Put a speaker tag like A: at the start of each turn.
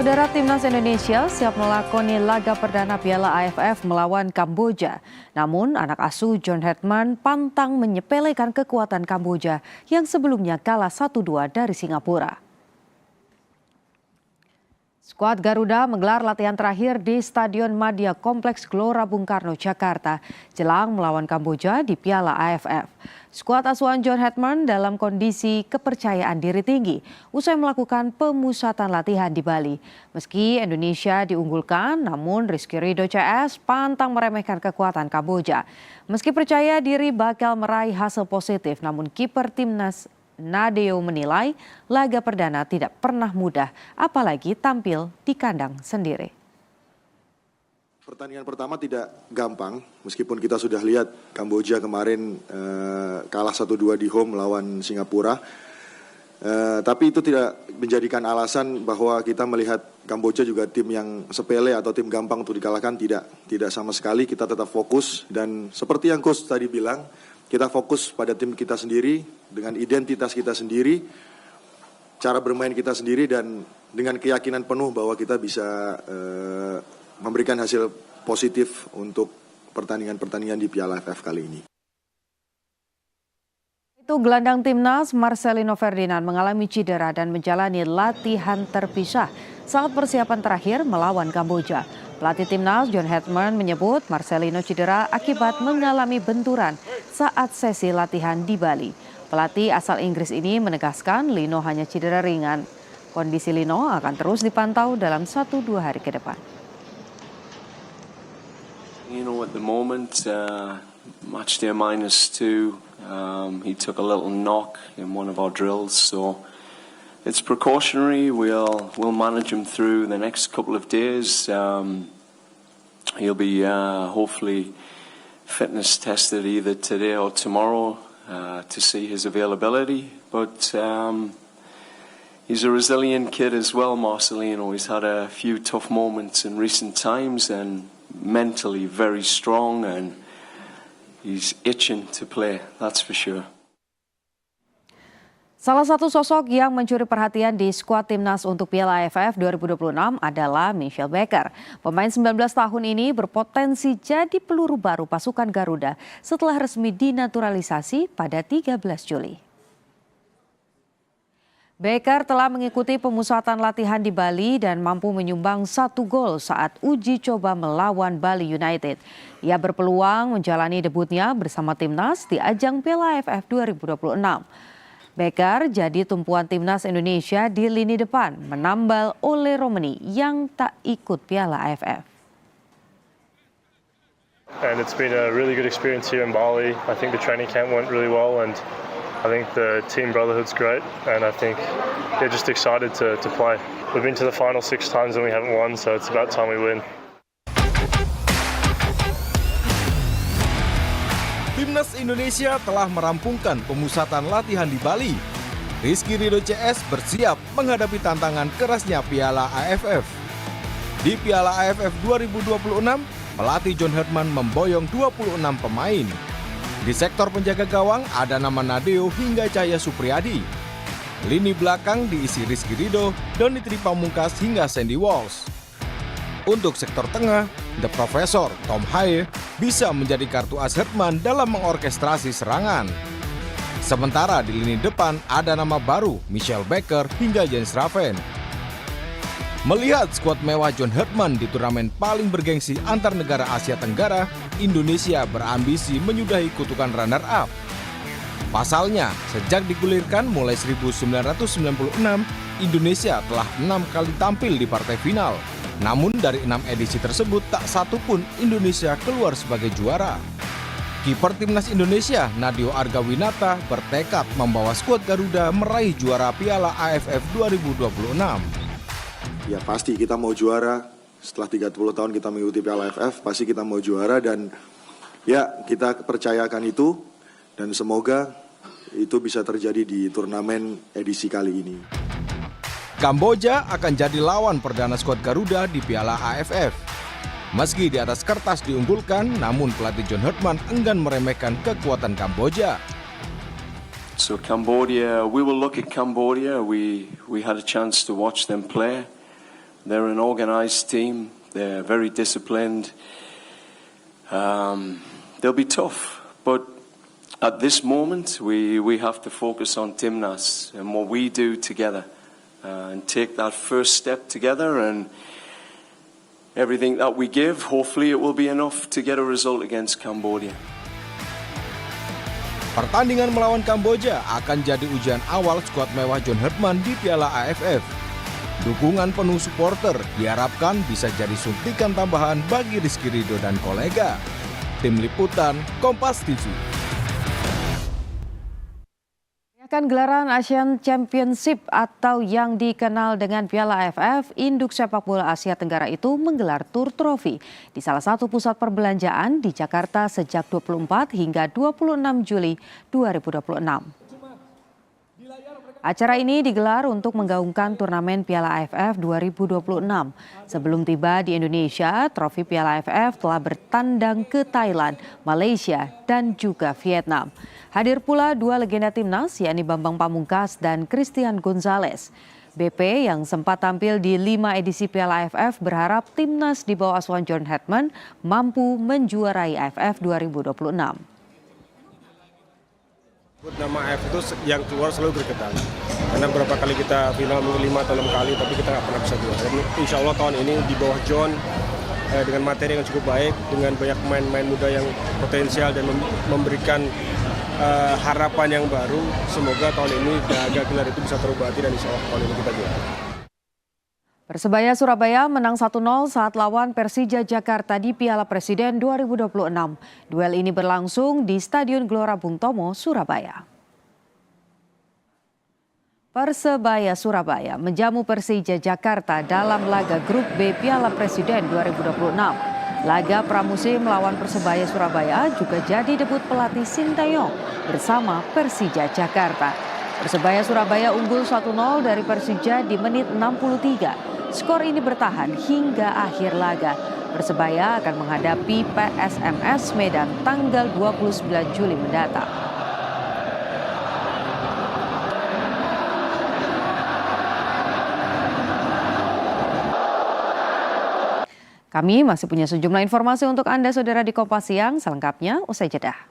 A: Saudara Timnas Indonesia siap melakoni laga perdana Piala AFF melawan Kamboja. Namun anak asuh John Hedman pantang menyepelekan kekuatan Kamboja yang sebelumnya kalah 1-2 dari Singapura. Skuad Garuda menggelar latihan terakhir di Stadion Madia Kompleks Gelora Bung Karno, Jakarta, jelang melawan Kamboja di Piala AFF. Skuad asuhan John Hedman dalam kondisi kepercayaan diri tinggi usai melakukan pemusatan latihan di Bali. Meski Indonesia diunggulkan, namun Rizky Ridho CS pantang meremehkan kekuatan Kamboja. Meski percaya diri bakal meraih hasil positif, namun kiper timnas Nadeo menilai laga perdana tidak pernah mudah, apalagi tampil di kandang sendiri.
B: Pertandingan pertama tidak gampang, meskipun kita sudah lihat Kamboja kemarin kalah 1-2 di home melawan Singapura. Tapi itu tidak menjadikan alasan bahwa kita melihat Kamboja juga tim yang sepele atau tim gampang untuk dikalahkan, tidak sama sekali. Kita tetap fokus dan seperti yang Coach tadi bilang, kita fokus pada tim kita sendiri, dengan identitas kita sendiri, cara bermain kita sendiri, dan dengan keyakinan penuh bahwa kita bisa memberikan hasil positif untuk pertandingan-pertandingan di Piala AFF kali ini.
A: Itu gelandang timnas Marcelino Ferdinand mengalami cedera dan menjalani latihan terpisah saat persiapan terakhir melawan Kamboja. Pelatih timnas John Hedman menyebut Marcelino cedera akibat mengalami benturan saat sesi latihan di Bali. Pelatih asal Inggris ini menegaskan Lino hanya cedera ringan. Kondisi Lino akan terus dipantau dalam 1-2 hari ke depan.
C: You know, at the moment, match day -2. He took a little knock in one of our drills, so it's precautionary. We'll manage him through the next couple of days. He'll be hopefully fitness tested either today or tomorrow to see his availability. But he's a resilient kid as well, Marcelino. He's had a few tough moments in recent times and mentally very strong, and he's itching to play, that's for sure.
A: Salah satu sosok yang mencuri perhatian di skuad timnas untuk Piala AFF 2026 adalah Michel Becker. Pemain 19 tahun ini berpotensi jadi peluru baru pasukan Garuda setelah resmi dinaturalisasi pada 13 Juli. Becker telah mengikuti pemusatan latihan di Bali dan mampu menyumbang 1 gol saat uji coba melawan Bali United. Ia berpeluang menjalani debutnya bersama timnas di ajang Piala AFF 2026. Becker jadi tumpuan timnas Indonesia di lini depan, menambal Ole Romeni yang tak ikut Piala AFF.
D: And it's been a really good experience here in Bali. I think the training camp went really well, and I think the team brotherhood's great, and I think they're just excited to play. We've been to the final 6 times and we haven't won, so it's about time we win.
E: Timnas Indonesia telah merampungkan pemusatan latihan di Bali. Rizky Ridho CS bersiap menghadapi tantangan kerasnya Piala AFF. Di Piala AFF 2026, pelatih John Hedman memboyong 26 pemain. Di sektor penjaga gawang ada nama Nadeo hingga Cahya Supriyadi. Lini belakang diisi Rizky Ridho, Doni Tripamungkas hingga Sandy Walsh. Untuk sektor tengah, The Professor Tom Haye bisa menjadi kartu as Hedman dalam mengorkestrasi serangan. Sementara di lini depan ada nama baru Michel Becker hingga Jens Raven. Melihat skuad mewah John Hedman di turnamen paling bergengsi antar negara Asia Tenggara, Indonesia berambisi menyudahi kutukan runner-up. Pasalnya, sejak digulirkan mulai 1996, Indonesia telah 6 kali tampil di partai final. Namun dari 6 edisi tersebut tak satu pun Indonesia keluar sebagai juara. Kiper timnas Indonesia Nadeo Argawinata bertekad membawa skuad Garuda meraih juara Piala AFF 2026.
B: Ya pasti kita mau juara, setelah 30 tahun kita mengikuti Piala AFF, pasti kita mau juara, dan ya kita percayakan itu, dan semoga itu bisa terjadi di turnamen edisi kali ini.
E: Kamboja akan jadi lawan perdana skuad Garuda di Piala AFF. Meski di atas kertas diunggulkan, namun pelatih John Hedman enggan meremehkan kekuatan Kamboja.
C: So Cambodia, we will look at Cambodia. We had a chance to watch them play. They're an organised team. They're very disciplined. They'll be tough, but at this moment we have to focus on Timnas and what we do together, and take that first step together, and everything that we give, hopefully it will be enough to get a result against Cambodia.
E: Pertandingan melawan Kamboja akan jadi ujian awal skuad mewah John Herdman di Piala AFF. Dukungan penuh supporter diharapkan bisa jadi suntikan tambahan bagi Rizky Ridho dan kolega. Tim Liputan, Kompas TV.
A: Gelaran Asian Championship atau yang dikenal dengan Piala AFF, induk sepak bola Asia Tenggara itu menggelar tur trofi di salah satu pusat perbelanjaan di Jakarta sejak 24 hingga 26 Juli 2026. Acara ini digelar untuk menggaungkan turnamen Piala AFF 2026. Sebelum tiba di Indonesia, trofi Piala AFF telah bertandang ke Thailand, Malaysia, dan juga Vietnam. Hadir pula dua legenda timnas, yakni Bambang Pamungkas dan Christian Gonzalez. BP yang sempat tampil di 5 edisi Piala AFF berharap timnas di bawah asuhan John Herdman mampu menjuarai AFF 2026.
F: Nama AFF itu yang keluar selalu gregetan. Karena berapa kali kita final, mungkin 5 atau 6 kali, tapi kita nggak pernah bisa juara. Dan insya Allah tahun ini di bawah John, dengan materi yang cukup baik, dengan banyak pemain-pemain muda yang potensial dan memberikan harapan yang baru, semoga tahun ini dahaga gelar itu bisa terobati dan insya Allah tahun ini kita juara.
A: Persebaya Surabaya menang 1-0 saat lawan Persija Jakarta di Piala Presiden 2026. Duel ini berlangsung di Stadion Gelora Bung Tomo, Surabaya. Persebaya Surabaya menjamu Persija Jakarta dalam laga Grup B Piala Presiden 2026. Laga pramusim melawan Persebaya Surabaya juga jadi debut pelatih Sinteyong bersama Persija Jakarta. Persebaya Surabaya unggul 1-0 dari Persija di menit 63. Skor ini bertahan hingga akhir laga. Persebaya akan menghadapi PSMS Medan tanggal 29 Juli mendatang. Kami masih punya sejumlah informasi untuk Anda, saudara, di Kompas Siang. Selengkapnya usai jeda.